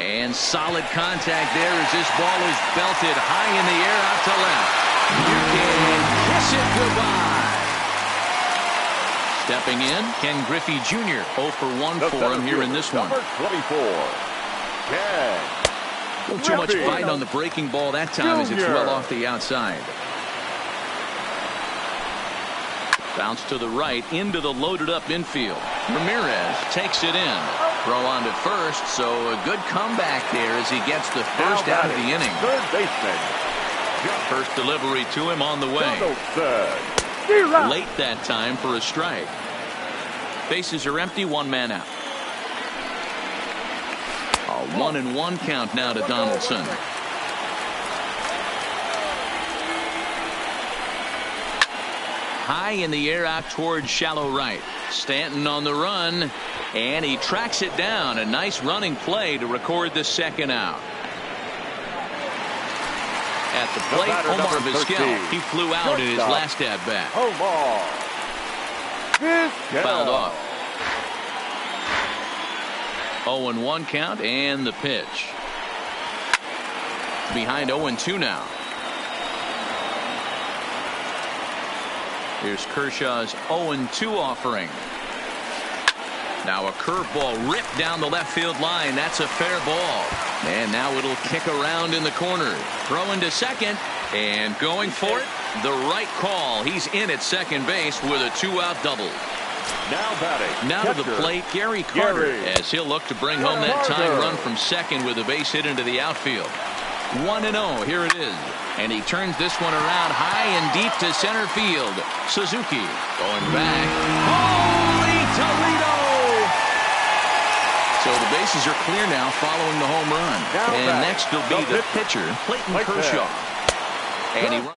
And solid contact there as this ball is belted high in the air out to left. You can kiss it goodbye. Stepping in, Ken Griffey Jr. 0 for 1 for him here in this one. Number 24, Ken. A little too much fight on the breaking ball that time as it's well off the outside. Bounce to the right into the loaded up infield. Ramirez takes it in. Throw on to first, so a good comeback there as he gets the first out of the inning. Third baseman. First delivery to him on the way. Late that time for a strike. Bases are empty, one man out. A 1-1 count now to Donaldson. High in the air out towards shallow right. Stanton on the run, and he tracks it down. A nice running play to record the second out. At the plate, Omar Vizquel. He flew out in his last at bat. Omar Vizquel. Fouled off. 0-1 count and the pitch. Behind 0-2 now. Here's Kershaw's 0-2 offering. Now a curveball ripped down the left field line. That's a fair ball. And now it'll kick around in the corner. Throwing to second and going for it. The right call. He's in at second base with a 2-out double. Now batting. Now to the plate, Gary Carter, as he'll look to bring home that tying run from second with a base hit into the outfield. 1-0. Here it is. And he turns this one around high and deep to center field. Suzuki going back. Holy Toledo! So the bases are clear now following the home run. And next will be the pitcher, Clayton Kershaw. And he runs.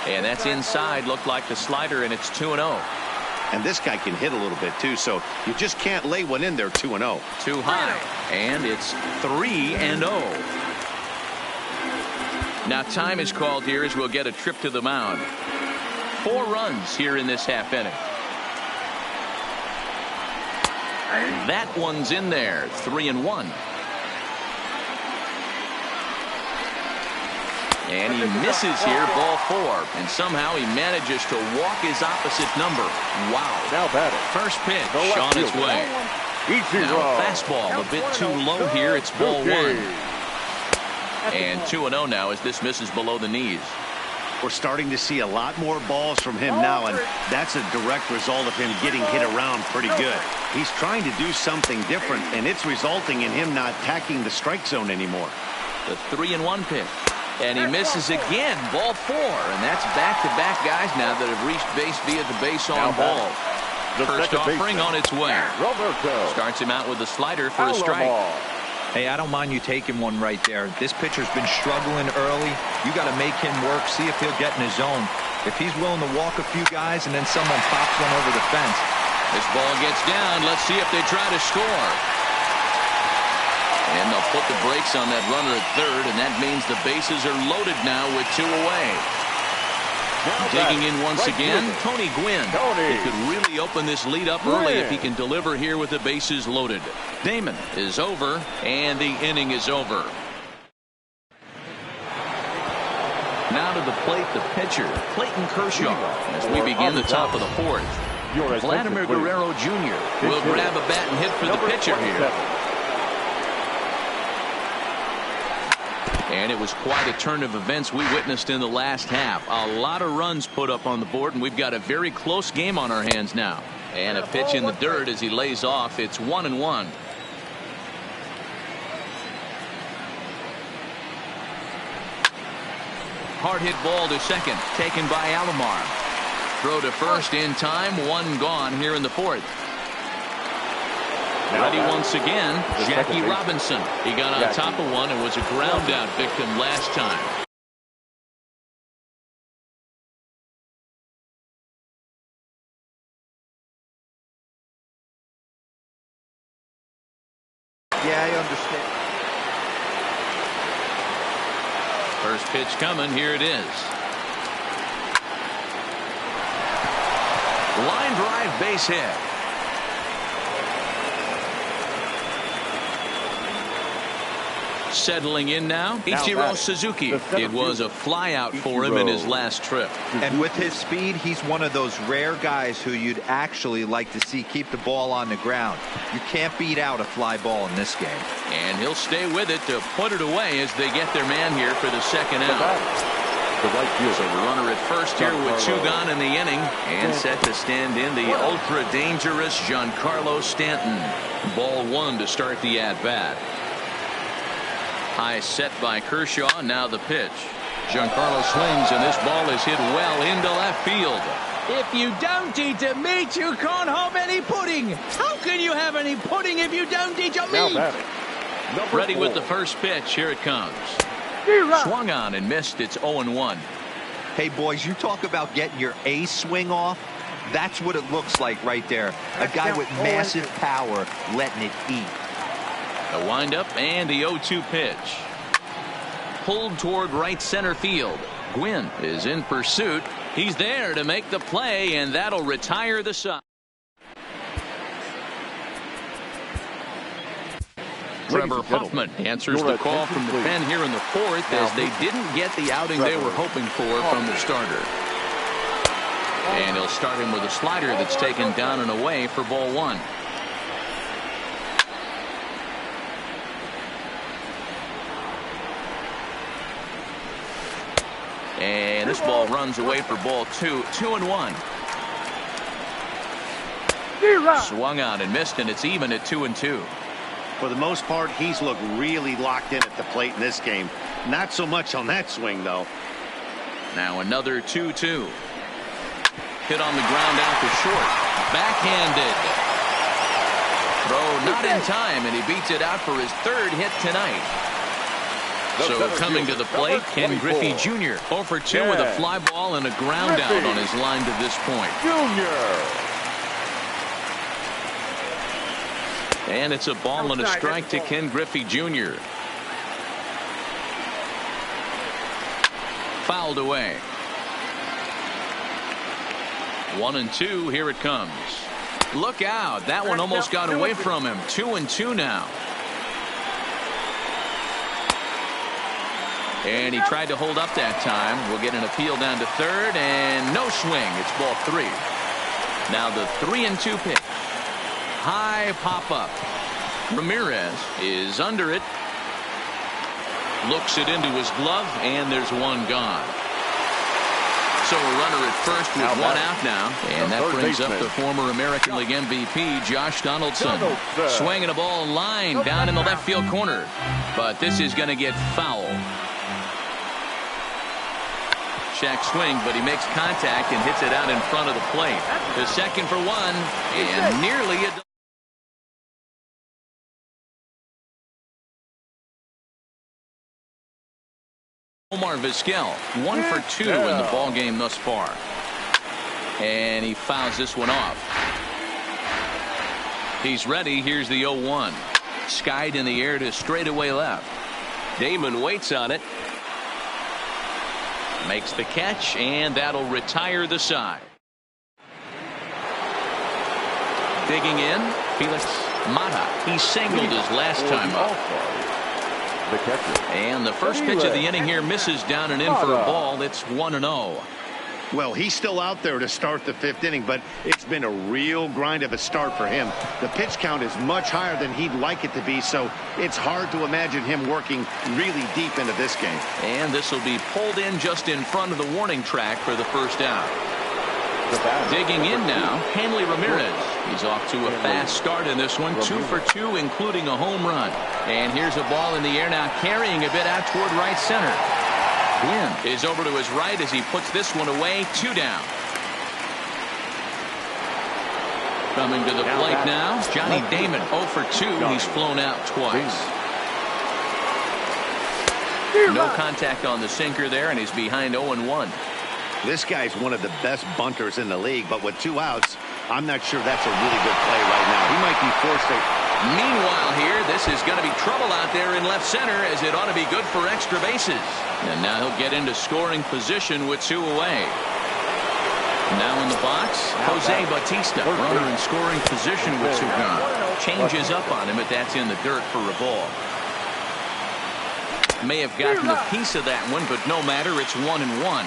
And that's inside. Looked like the slider, and it's 2-0. And this guy can hit a little bit too, so you just can't lay one in there 2-0. Too high, and it's 3-0. Now time is called here as we'll get a trip to the mound. 4 runs here in this half inning. That one's in there. 3-1. And he misses here, ball 4. And somehow he manages to walk his opposite number. Wow. Now batting. First pitch on its way. Now a fastball a bit too low here. It's ball 1. And 2-0 now as this misses below the knees. We're starting to see a lot more balls from him now, and that's a direct result of him getting hit around pretty good. He's trying to do something different, and it's resulting in him not attacking the strike zone anymore. The 3-1 pitch. And he misses again, ball 4. And that's back-to-back guys now that have reached base via the base on ball. First offering on its way. Starts him out with a slider for a strike. Hey, I don't mind you taking one right there. This pitcher's been struggling early. You got to make him work, see if he'll get in his zone. If he's willing to walk a few guys and then someone pops one over the fence. This ball gets down. Let's see if they try to score. And they'll put the brakes on that runner at third, and that means the bases are loaded now with 2 away. Digging in once again, Tony Gwynn. He could really open this lead up early if he can deliver here with the bases loaded. Damon is over, and the inning is over. Now to the plate, the pitcher, Clayton Kershaw, as we begin the top of the 4th. Vladimir Guerrero Jr. will grab a bat and hit for the pitcher here. And it was quite a turn of events we witnessed in the last half. A lot of runs put up on the board, and we've got a very close game on our hands now. And a pitch in the dirt as he lays off. It's 1-1. Hard hit ball to second, taken by Alomar. Throw to first in time, 1 gone here in the 4th. Ready once again, Jackie Robinson. He got on top of one and was a ground out victim last time. Yeah, I understand. First pitch coming. Here it is. Line drive, base hit. Settling in now, Ichiro Suzuki. It was a flyout for him in his last trip. And with his speed, he's one of those rare guys who you'd actually like to see keep the ball on the ground. You can't beat out a fly ball in this game. And he'll stay with it to put it away as they get their man here for the second out. So the runner at first here with 2 gone in the inning, and set to stand in the ultra dangerous Giancarlo Stanton. Ball 1 to start the at bat. High set by Kershaw. Now the pitch. Giancarlo swings, and this ball is hit well into left field. If you don't eat a meat, you can't have any pudding. How can you have any pudding if you don't eat your meat? Ready with the first pitch. Here it comes. Swung on and missed. It's 0-1. Hey, boys, you talk about getting your A swing off. That's what it looks like right there. A guy with massive power letting it eat. The windup and the 0-2 pitch. Pulled toward right center field. Gwynn is in pursuit. He's there to make the play, and that'll retire the side. Trevor Hoffman answers the call from the pen here in the 4th as they didn't get the outing they were hoping for from the starter. And he'll start him with a slider that's taken down and away for ball 1. And this ball runs away for ball 2. 2-1. Swung out and missed, and it's even at 2-2. For the most part, he's looked really locked in at the plate in this game. Not so much on that swing, though. Now another 2-2. Hit on the ground out to short. Backhanded. Throw not in time, and he beats it out for his 3rd hit tonight. So coming to the plate, Ken Griffey Jr. 0 for 2 with a fly ball and a ground out on his line to this point. And it's a ball and a strike to Ken Griffey Jr. Fouled away. 1-2. Here it comes. Look out. That one almost got away from him. 2-2 now. And he tried to hold up that time. We'll get an appeal down to 3rd, and no swing. It's ball 3. Now the 3-2 pitch. High pop up. Ramirez is under it. Looks it into his glove, and there's one gone. So a runner at first with 1 out now, and that brings up the former American League MVP Josh Donaldson. Swinging a ball line down in the left field corner, but this is going to get foul. Shack swing, but he makes contact and hits it out in front of the plate. The second for 1, and nearly a Omar Vizquel, 1 for 2 in the ball game thus far. And he fouls this one off. He's ready. Here's the 0-1. Skied in the air to straightaway left. Damon waits on it. Makes the catch, and that'll retire the side. Digging in, Felix Mata. He singled his last time up. And the first pitch of the inning here misses down and in for a ball. It's 1-0. Well, he's still out there to start the 5th inning, but it's been a real grind of a start for him. The pitch count is much higher than he'd like it to be, so it's hard to imagine him working really deep into this game. And this will be pulled in just in front of the warning track for the first out. Digging in now, Hanley Ramirez. He's off to a fast start in this one. 2 for 2, including a home run. And here's a ball in the air now, carrying a bit out toward right center. Gwynn is over to his right as he puts this one away. 2 down. Coming to the plate now, Johnny Damon 0 for 2. He's flown out twice. No contact on the sinker there, and he's behind 0-1. This guy's one of the best bunters in the league, but with 2 outs, I'm not sure that's a really good play right now. He might be forced to Meanwhile here, this is going to be trouble out there in left center, as it ought to be good for extra bases. And now he'll get into scoring position with 2 away. Now in the box, Jose Bautista, runner in scoring position with 2 gone. Changes up on him, but that's in the dirt for a ball. May have gotten a piece of that one, but no matter, it's 1-1.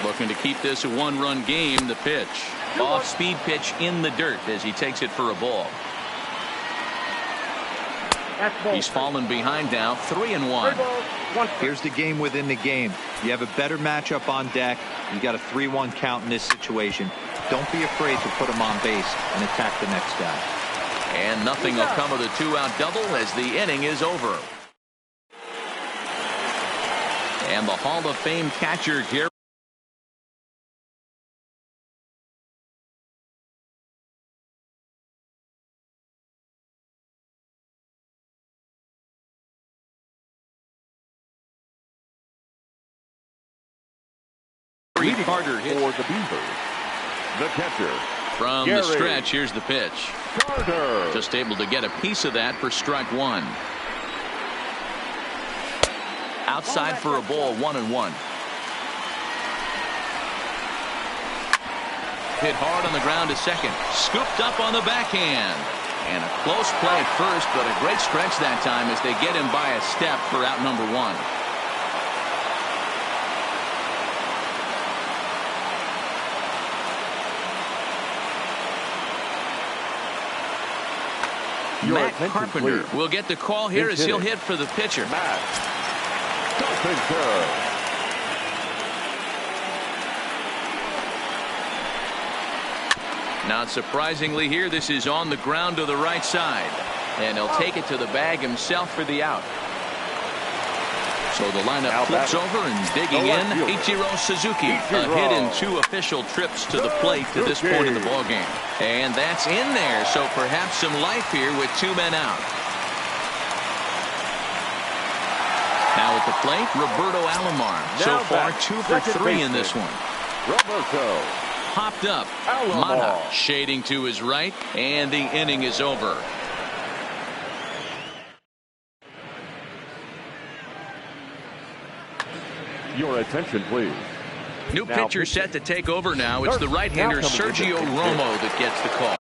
Looking to keep this a 1-run game. The pitch, off-speed pitch in the dirt as he takes it for a ball. He's fallen behind now, 3-1. Here's the game within the game. You have a better matchup on deck. You got a 3-1 count in this situation. Don't be afraid to put him on base and attack the next guy. And nothing will come of the 2-out double as the inning is over. And the Hall of Fame catcher Gary Carter hit for the Beavers. The catcher from Gary the stretch. Here's the pitch. Carter. Just able to get a piece of that for strike 1. Outside for a ball, 1-1. Hit hard on the ground to second. Scooped up on the backhand. And a close play at first, but a great stretch that time as they get him by a step for out number 1. Matt Carpenter will get the call here as he'll hit for the pitcher. Matt Carpenter. Not surprisingly here, this is on the ground to the right side. And he'll take it to the bag himself for the out. So the lineup flips over and digging in, Ichiro Suzuki. A hit in 2 official trips to the plate to this point in the ballgame. And that's in there, so perhaps some life here with 2 men out. Now at the plate, Roberto Alomar. So far 2 for 3 in this one. Roberto. Popped up. Alomar. Mata shading to his right, and the inning is over. Your attention, please. New pitcher set to take over now. It's the right-hander Sergio Romo that gets the call.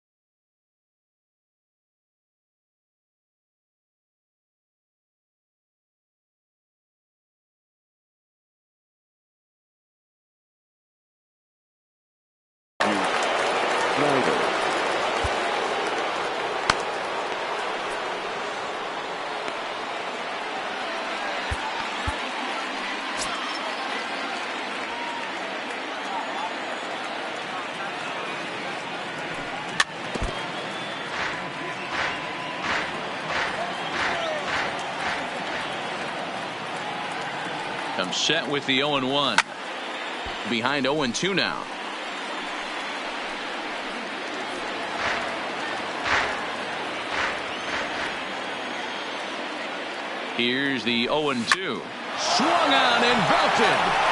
Comes set with the 0-1. Behind 0-2 now. Here's the 0-2. Swung on and belted.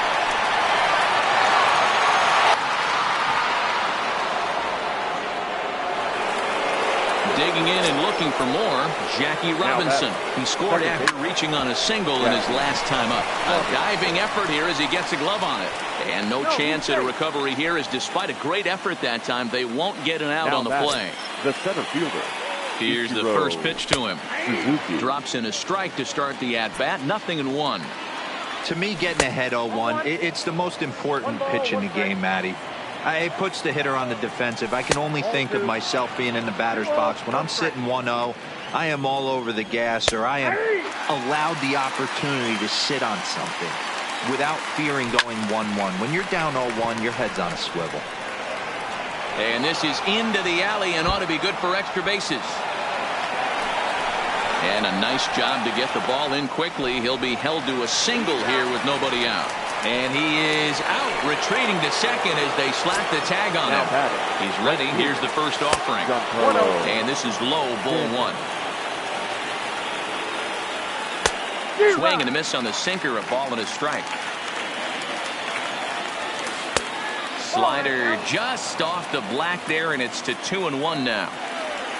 Digging in and looking for more, Jackie Robinson. He scored after reaching on a single in his last time up. A diving effort here as he gets a glove on it. And no chance at a recovery here, as despite a great effort that time, they won't get an out on the play. The center fielder. Here's the first pitch to him. Drops in a strike to start the at-bat. 0-1. To me, getting ahead 0-1, it's the most important pitch in the game, Matty. It puts the hitter on the defensive. I can only think of myself being in the batter's box. When I'm sitting 1-0, I am all over the gas, or I am allowed the opportunity to sit on something without fearing going 1-1. When you're down 0-1, your head's on a swivel. And this is into the alley and ought to be good for extra bases. And a nice job to get the ball in quickly. He'll be held to a single here with nobody out. And he is out, retreating to second as they slap the tag on him. He's ready. Here's the first offering. And this is low, ball 1. Swing and a miss on the sinker, a ball and a strike. Slider just off the black there, and it's to 2-1 now.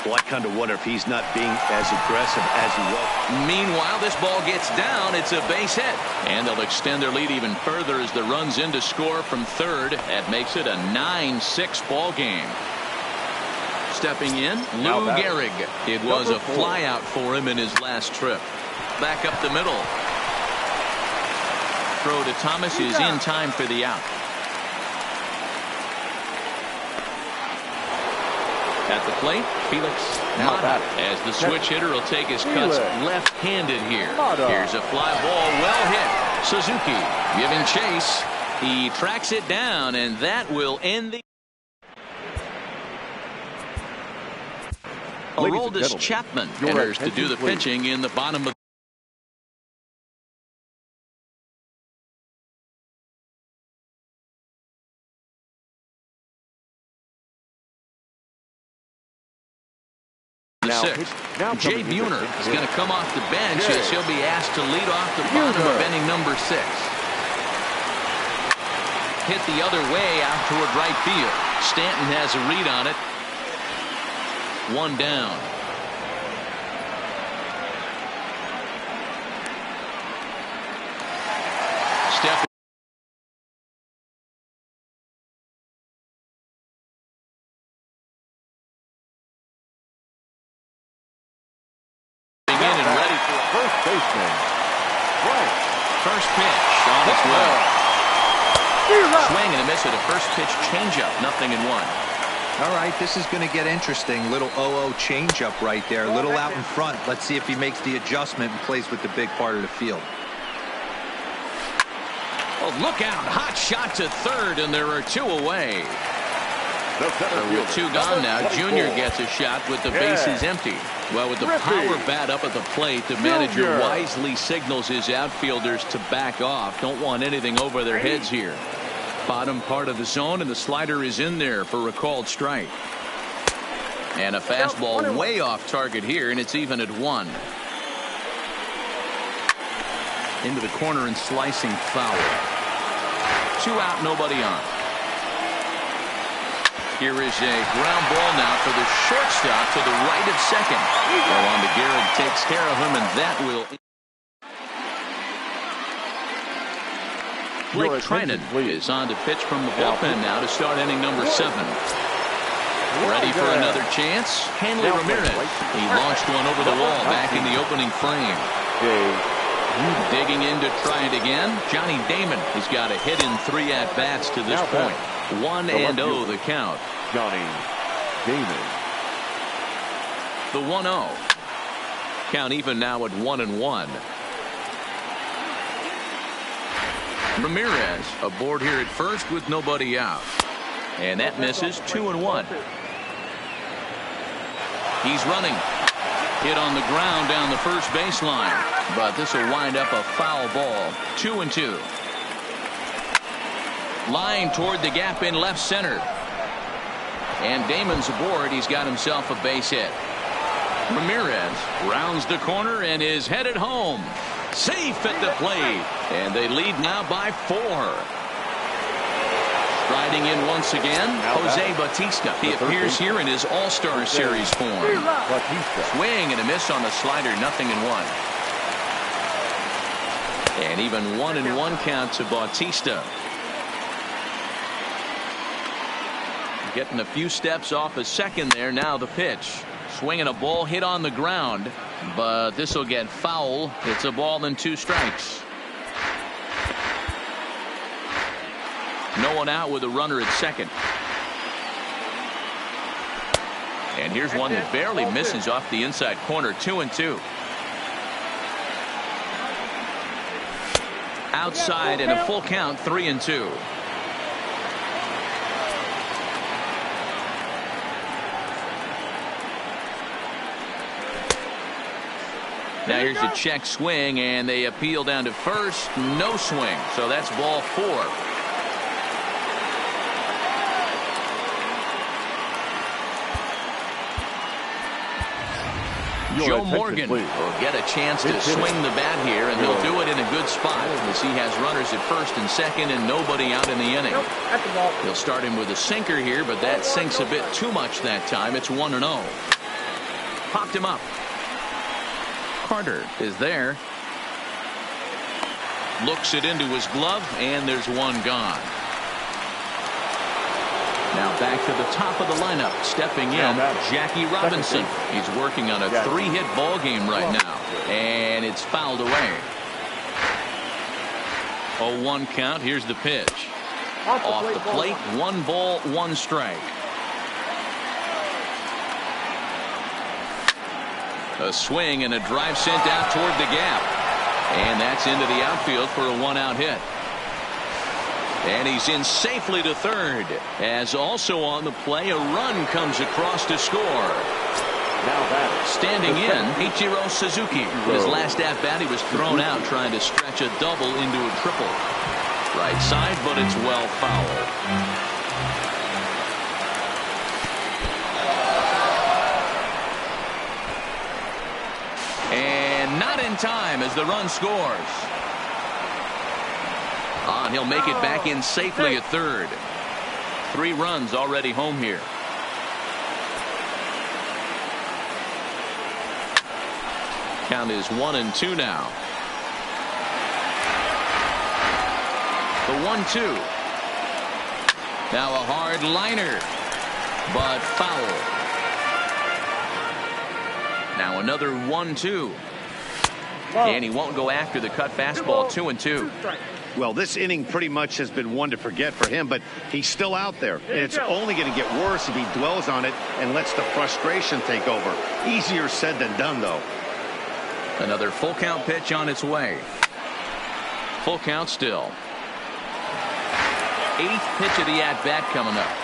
Well, I kind of wonder if he's not being as aggressive as he was. Meanwhile, this ball gets down. It's a base hit. And they'll extend their lead even further as the run's in to score from third. That makes it a 9-6 ball game. Stepping in, Lou Gehrig. It was a flyout for him in his last trip. Back up the middle. Throw to Thomas is in time for the out. At the plate, Felix Mata, as the switch hitter will take his cuts left-handed here. Here's a fly ball, well hit. Suzuki giving chase. He tracks it down, and that will end the... Aroldis Chapman enters to do the pitching in the bottom of the sixth. Jay Buhner is going to come off the bench as he'll be asked to lead off the bottom of inning number 6. Hit the other way out toward right field. Stanton has a read on it. 1 down. Step in and ready for first baseman. first pitch on its way. Swing and a miss at a first pitch changeup. 0-1. All right, this is going to get interesting. Little 0-0 changeup right there. A little out in front. Let's see if he makes the adjustment and plays with the big part of the field. Oh, look out. Hot shot to third, and there are 2 away. So with 2 gone now, Junior gets a shot with the bases empty. Well, with the power bat up at the plate, the manager wisely signals his outfielders to back off. Don't want anything over their heads here. Bottom part of the zone, and the slider is in there for a called strike. And a fastball way off target here, and it's even at 1. Into the corner and slicing foul. 2 out, nobody on. Here is a ground ball now for the shortstop to the right of second. Go on to Gehrig, takes care of him, and that will... Blake Trinan is on to pitch from the bullpen now to start inning number 7. Ready for another chance? Hanley Ramirez. He launched one over the wall back in the opening frame. Digging in to try it again. Johnny Damon has got a hit in 3 at-bats to this point. 1-0 the count. Johnny Damon. The 1-0. Count even now at 1-1. Ramirez aboard here at first with nobody out. And that misses. 2-1. He's running. Hit on the ground down the first baseline. But this will wind up a foul ball. 2-2. Line toward the gap in left center. And Damon's aboard. He's got himself a base hit. Ramirez rounds the corner and is headed home. Safe at the plate. And they lead now by 4. Striding in once again, Jose Bautista. He appears here in his All-Star Series form. Swing and a miss on the slider. 0-1. And even 1-1 count to Bautista. Getting a few steps off a second there. Now the pitch. Swinging a ball hit on the ground. But this will get foul. It's a ball and 2 strikes. No one out with a runner at second. And here's one that barely misses off the inside corner. 2-2. Outside and a full count. 3-2. Now here's a check swing, and they appeal down to first. No swing. So that's ball 4. Joe Morgan will get a chance to swing the bat here, and he'll do it in a good spot as he has runners at first and second and nobody out in the inning. He'll start him with a sinker here, but that sinks a bit too much that time. It's 1-0. Popped him up. Carter is there. Looks it into his glove, and there's one gone. Now back to the top of the lineup, stepping in, Jackie Robinson. He's working on a 3-hit ball game right now, and it's fouled away. 0-1 count. Here's the pitch. Off the plate, 1 ball, 1 strike. A swing and a drive sent out toward the gap, and that's into the outfield for a 1-out hit. And he's in safely to third, as also on the play a run comes across to score. Standing in, Ichiro Suzuki. His last at bat, he was thrown out trying to stretch a double into a triple. Right side, but it's well fouled. And not in time as the run scores. And he'll make it back in safely at third. 3 runs already home here. Count is 1-2 now. The 1-2. Now a hard liner, but foul. Now another 1-2. And he won't go after the cut fastball. 2-2. Well, this inning pretty much has been one to forget for him, but he's still out there. And it's only going to get worse if he dwells on it and lets the frustration take over. Easier said than done, though. Another full count pitch on its way. Full count still. 8th pitch of the at-bat coming up.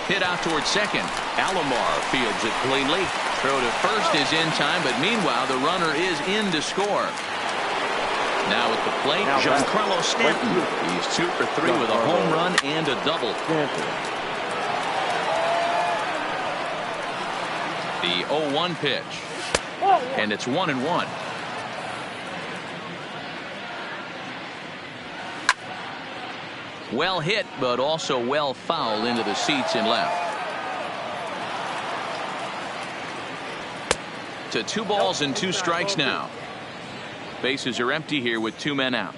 Hit out towards second. Alomar fields it cleanly. Throw to first is in time, but meanwhile the runner is in to score. Now at the plate, Giancarlo Stanton. He's 2 for 3 with a home run and a double. The 0-1 pitch. And it's 1-1. Well hit, but also well fouled into the seats in left. To 2 balls and 2 strikes now. Bases are empty here with 2 men out.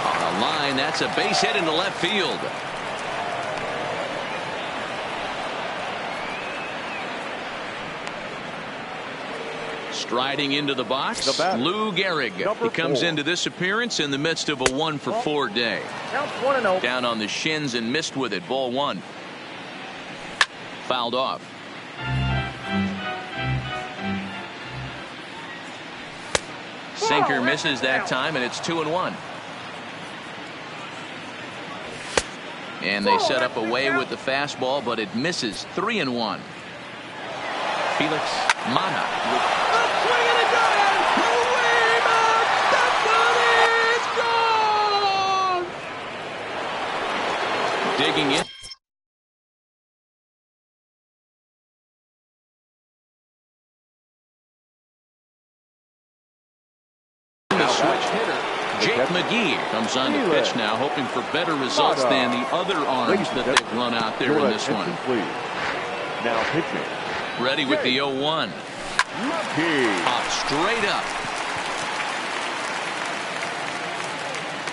On the line, that's a base hit into left field. Striding into the box, Lou Gehrig. He comes into this appearance in the midst of a 1-for-4 day. Down on the shins and missed with it. Ball 1. Fouled off. Sinker misses that time, and it's 2-1. And they set up away with the fastball, but it misses. 3-1. Felix Mana. Swing and a drive. Way back. That one is gone. Digging in. Jake McGee comes on to pitch now, hoping for better results than the other arms that they've run out there in this one. Now pitching. Ready with the 0-1. Up straight up.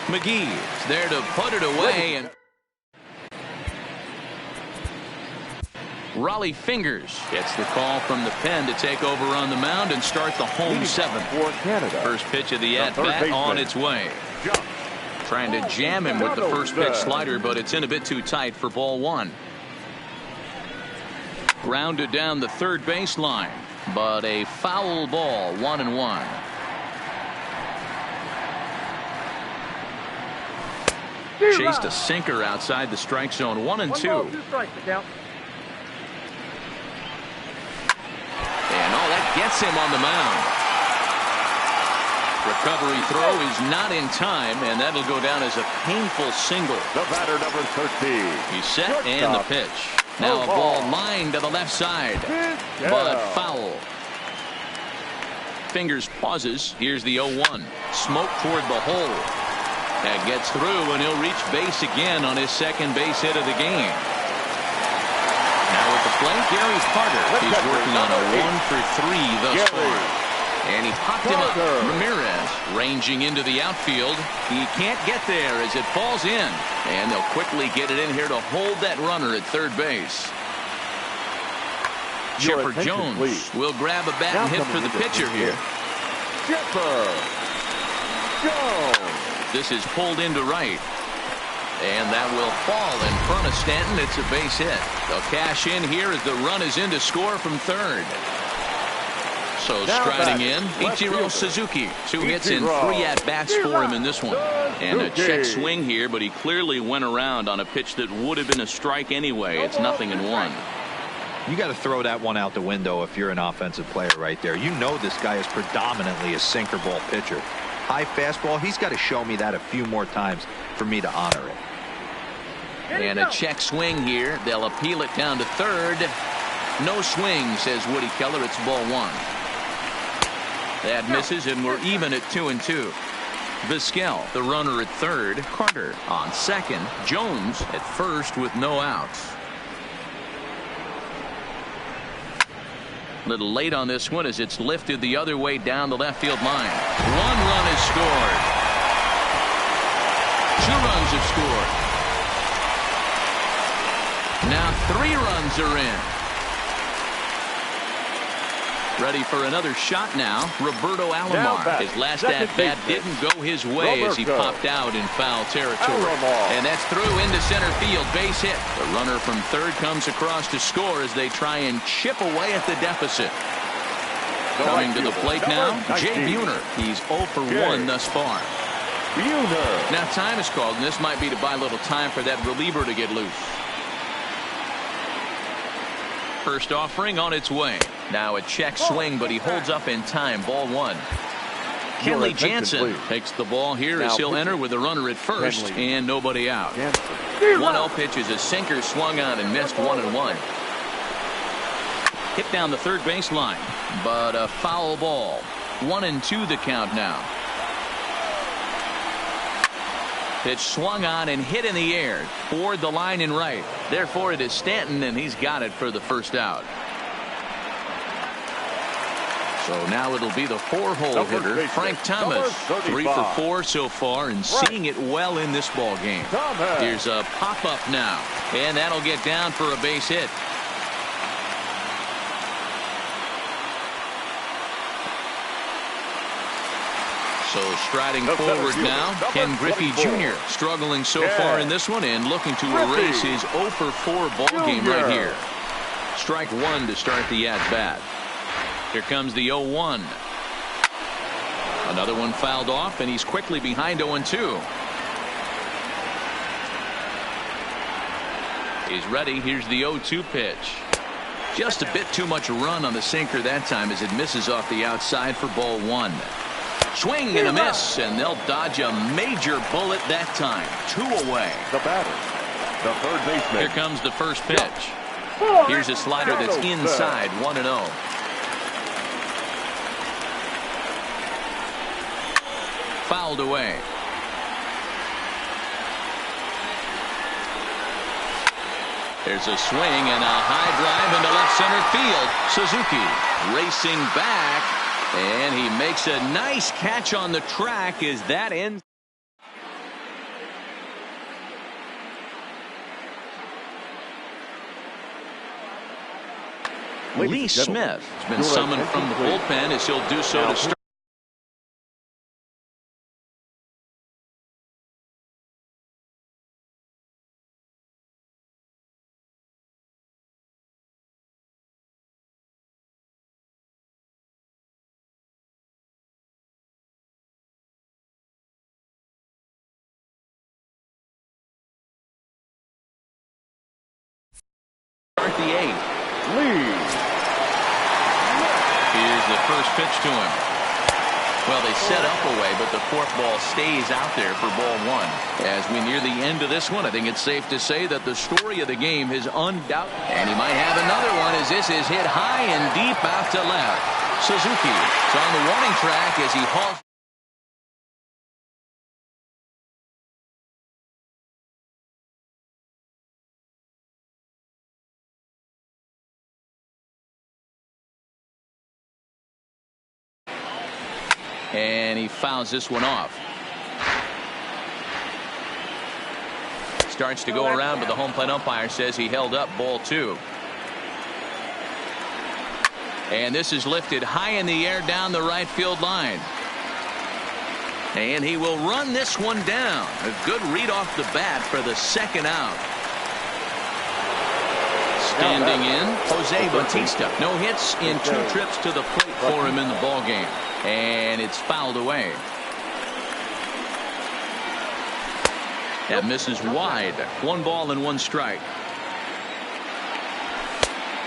McGee's there to put it away, and Raleigh Fingers gets the call from the pen to take over on the mound and start the home 7th. For Canada. First pitch of the at-bat on its way. Trying to jam him with the first pitch slider, but it's in a bit too tight for ball 1. Grounded down the third baseline, but a foul ball. 1-1. Chased a sinker outside the strike zone. 1-2. And all that gets him on the mound. Recovery throw is not in time, and that'll go down as a painful single. The batter, number 13. He's set, and the pitch. Now a ball lined to the left side, but foul. Fingers pauses. Here's the 0-1. Smoke toward the hole. That gets through, and he'll reach base again on his second base hit of the game. Now at the plate, Gary's Carter. He's working on a 1-for-3 thus far. And he popped him up. Ramirez ranging into the outfield. He can't get there as it falls in. And they'll quickly get it in here to hold that runner at third base. Chipper Jones will grab a bat and hit for the pitcher here. Chipper Jones. This is pulled into right. And that will fall in front of Stanton. It's a base hit. They'll cash in here as the run is in to score from third. So striding in, Ichiro Suzuki. 2 hits and 3 at-bats for him in this one. And a check swing here, but he clearly went around on a pitch that would have been a strike anyway. It's 0-1. You got to throw that one out the window if you're an offensive player right there. You know this guy is predominantly a sinker ball pitcher. High fastball, he's got to show me that a few more times for me to honor it. And a check swing here. They'll appeal it down to third. No swing, says Woody Keller. It's ball 1. That misses, and we're even at 2-2. Vizquel, the runner at third. Carter on second. Jones at first with no outs. Little late on this one as it's lifted the other way down the left field line. 1 run is scored. 2 runs have scored. Now 3 runs are in. Ready for another shot now. Roberto Alomar. His last at-bat didn't go his way as he popped out in foul territory. And that's through into center field. Base hit. The runner from third comes across to score as they try and chip away at the deficit. Coming to the plate now, Jay Buhner. He's 0 for 1 thus far. Now time is called, and this might be to buy a little time for that reliever to get loose. First offering on its way. Now a check swing, but he holds up in time. Ball 1. Kenley Jansen takes the ball here as he'll enter with a runner at first and nobody out. 1-0 pitch is a sinker swung on and missed 1-1. Hit down the third baseline, but a foul ball. 1-2 the count now. Pitch swung on and hit in the air toward the line and right. Therefore it is Stanton, and he's got it for the first out. So now it'll be the 4-hole hitter, Frank Thomas. 3 for 4 so far and seeing it well in this ball game. Here's a pop-up now, and that'll get down for a base hit. So striding forward now, Ken Griffey Jr. struggling so far in this one and looking to erase his 0 for 4 ball game right here. Strike 1 to start the at-bat. Here comes the 0-1. Another one fouled off, and he's quickly behind 0-2. He's ready. Here's the 0-2 pitch. Just a bit too much run on the sinker that time as it misses off the outside for ball 1. Swing and a miss, and they'll dodge a major bullet that time. 2 away. The batter, the third baseman. Here comes the first pitch. Here's a slider that's inside. 1-0. Fouled away. There's a swing and a high drive into left center field. Suzuki racing back, and he makes a nice catch on the track as that ends. Lee Smith has been summoned from the bullpen as he'll do so to start. The 8th. Here's the first pitch to him. Well, they set up a way, but the fourth ball stays out there for ball one. As we near the end of this one, I think it's safe to say that the story of the game is undoubted. And he might have another one as this is hit high and deep out to left. Suzuki is on the warning track as he hauls. And he fouls this one off. Starts to go around, but the home plate umpire says he held up ball two. And this is lifted high in the air down the right field line. And he will run this one down. A good read off the bat for the second out. Standing in, Jose Bautista. No hits in 2 trips to the plate for him in the ballgame. And it's fouled away. That misses wide. 1 ball and 1 strike.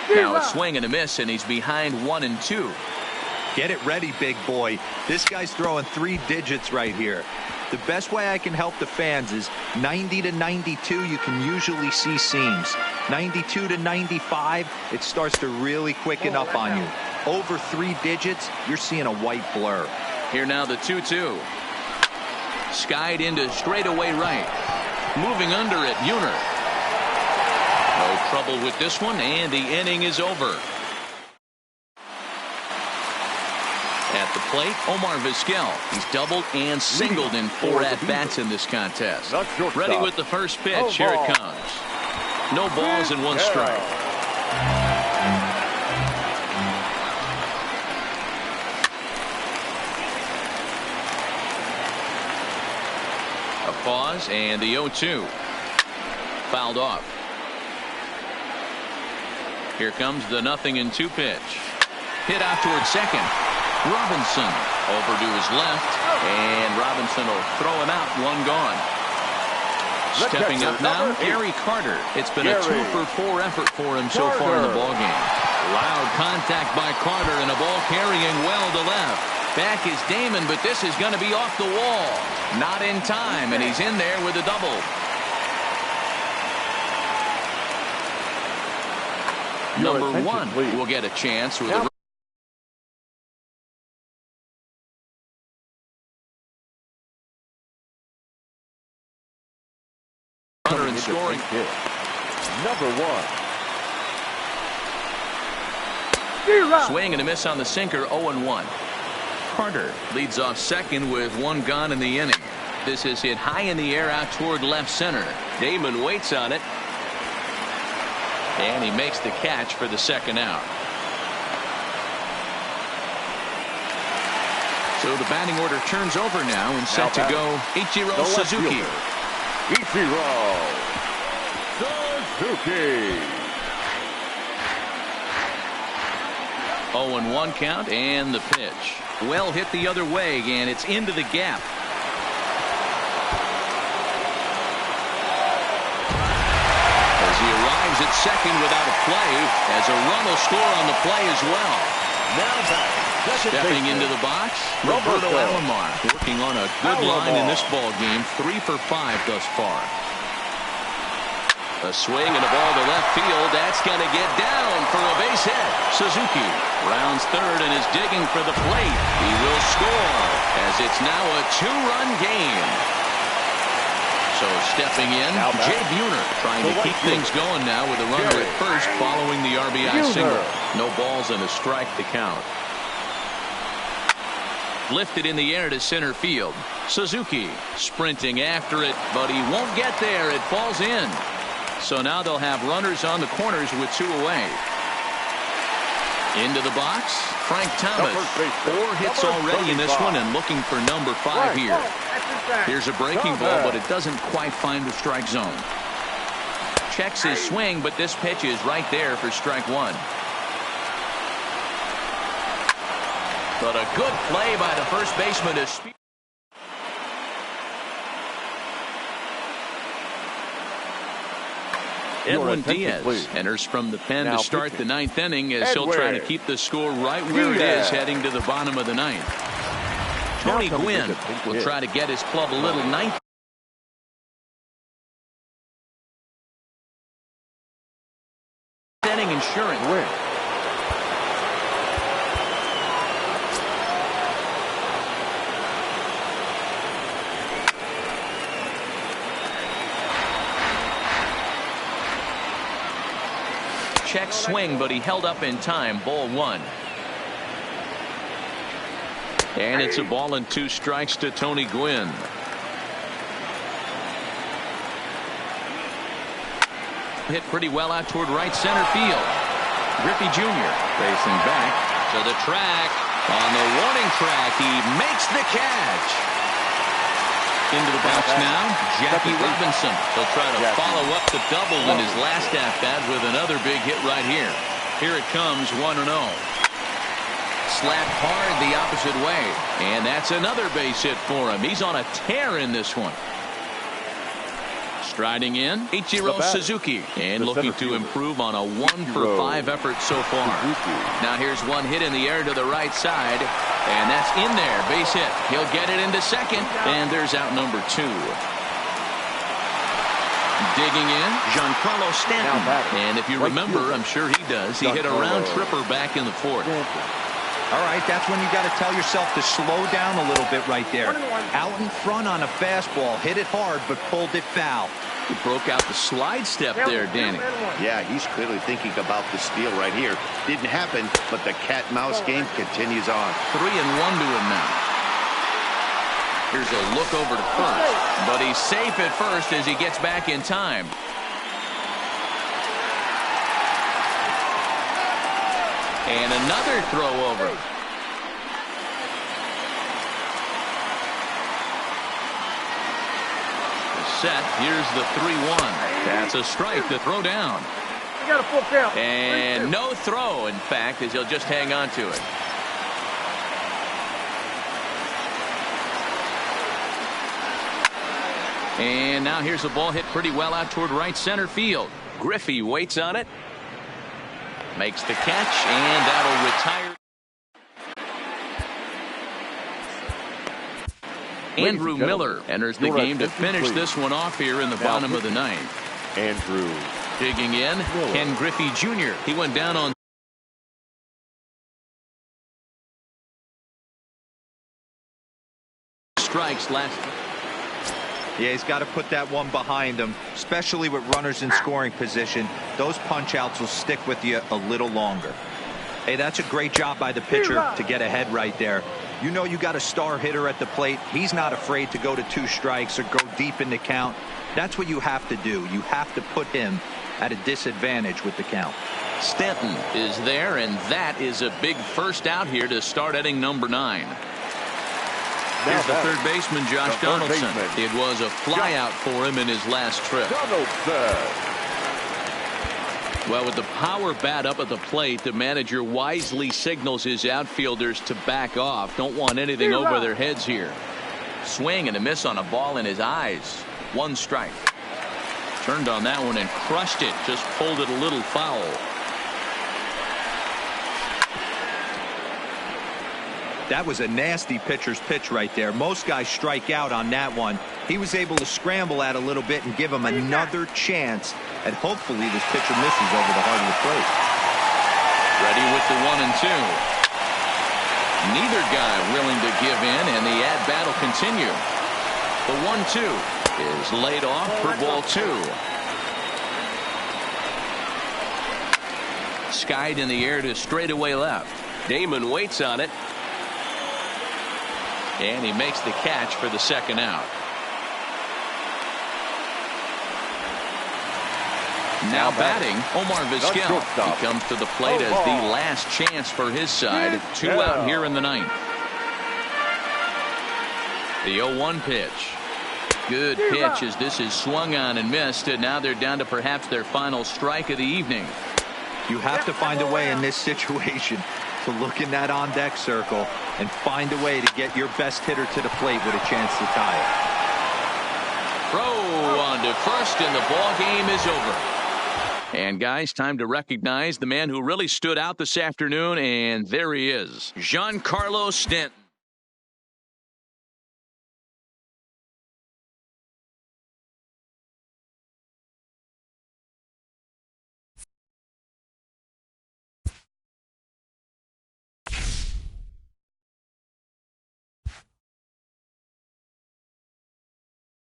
Now a swing and a miss, and he's behind 1-2. Get it ready, big boy. This guy's throwing 3 digits right here. The best way I can help the fans is 90 to 92, you can usually see seams. 92 to 95, it starts to really quicken up on you. Over 3 digits, you're seeing a white blur. Here now the 2-2. Skied into straightaway right. Moving under it, Buhner. No trouble with this one, and the inning is over. At the plate, Omar Vizquel. He's doubled and singled in 4 at-bats in this contest. Ready with the first pitch. Here it comes. No balls and 1 strike. A pause and the 0-2. Fouled off. Here comes the 0-2 pitch. Hit out towards second. Robinson over to his left, and Robinson will throw him out. 1 gone. Stepping up now, Gary Carter. It's been a 2-for-4 effort for him so far in the ballgame. Loud contact by Carter, and a ball carrying well to left. Back is Damon, but this is going to be off the wall. Not in time, and he's in there with a double. Number 1 will get a chance with a runner in scoring. Number 1. Swing and a miss on the sinker. 0-1. Carter leads off second with 1 gone in the inning. This is hit high in the air out toward left center. Damon waits on it. And he makes the catch for the second out. So the batting order turns over now and set to go Ichiro Suzuki. Ichiro Suzuki. 0-1 count and the pitch. Well hit the other way, and it's into the gap. As he arrives at second without a play, as a run will score on the play as well. Now back. Stepping into the box, Roberto Alomar working on a good line in this ball game. 3 for 5 thus far. A swing and a ball to left field. That's going to get down for a base hit. Suzuki rounds third and is digging for the plate. He will score as it's now a 2-run game. So stepping in, Jay Buhner trying to keep things going now with a runner at first following the RBI single. No balls and a strike to count. Lifted in the air to center field. Suzuki sprinting after it, but he won't get there. It falls in. So now they'll have runners on the corners with 2 away. Into the box, Frank Thomas. 4 hits already in this one and looking for number 5 here. Here's a breaking ball, but it doesn't quite find the strike zone. Checks his swing, but this pitch is right there for strike 1. But a good play by the first baseman to speed. Edwin Diaz enters from the pen to start the 9th inning as he'll try to keep the score right where it is heading to the bottom of the 9th. Tony Gwynn will try to get his club a little ninth. Inning insurance. Win. Check swing, but he held up in time. Ball one. And it's a ball and 2 strikes to Tony Gwynn. Hit pretty well out toward right center field. Griffey Jr. racing back to the track. On the warning track, he makes the catch. Into the box now, Jackie Robinson. He'll try to follow up the double in his last at-bat with another big hit right here. Here it comes, 1-0. Slapped hard the opposite way. And that's another base hit for him. He's on a tear in this one. Striding in, Ichiro Suzuki. And looking to improve on a 1-for-5 effort so far. Now here's one hit in the air to the right side. And that's in there. Base hit. He'll get it into second. And there's out number 2. Digging in, Giancarlo Stanton. And if you remember, I'm sure he does, he hit a round tripper back in the 4th. All right, that's when you got to tell yourself to slow down a little bit right there. Out in front on a fastball, hit it hard, but pulled it foul. He broke out the slide step there, Danny. Yeah, he's clearly thinking about the steal right here. Didn't happen, but the cat-mouse game continues on. 3-1 to him now. Here's a look over to first, but he's safe at first as he gets back in time. And another throw over. Set. Here's the 3-1. That's a strike to throw down. We got a full count. And no throw, in fact, as he'll just hang on to it. And now here's a ball hit pretty well out toward right center field. Griffey waits on it. Makes the catch, and that'll retire. Andrew Miller enters the game to finish this one off here in the bottom of the 9th. Andrew. Digging in, Ken Griffey Jr. He went down on strikes last. Yeah, he's got to put that one behind him, especially with runners in scoring position. Those punch-outs will stick with you a little longer. Hey, that's a great job by the pitcher to get ahead right there. You know you got a star hitter at the plate. He's not afraid to go to 2 strikes or go deep in the count. That's what you have to do. You have to put him at a disadvantage with the count. Stanton is there, and that is a big first out here to start inning number 9. Here's the third baseman, Josh Donaldson. It was a flyout for him in his last trip. Well, with the power bat up at the plate, the manager wisely signals his outfielders to back off. Don't want anything over their heads here. Swing and a miss on a ball in his eyes. 1 strike. Turned on that one and crushed it. Just pulled it a little foul. That was a nasty pitcher's pitch right there. Most guys strike out on that one. He was able to scramble at a little bit and give him another chance. And hopefully this pitcher misses over the heart of the plate. Ready with the 1 and 2. Neither guy willing to give in, and the at-bat will continue. The 1-2 is laid off for ball 2. Skied in the air to straightaway left. Damon waits on it. And he makes the catch for the second out. Now batting, Omar Vizquel. He comes to the plate as the last chance for his side. 2 out here in the 9th. The 0-1 pitch. Good pitch as this is swung on and missed. And now they're down to perhaps their final strike of the evening. You have to find a way in this situation to look in that on-deck circle and find a way to get your best hitter to the plate with a chance to tie it. Throw on to first, and the ball game is over. And guys, time to recognize the man who really stood out this afternoon, and there he is, Giancarlo Stanton.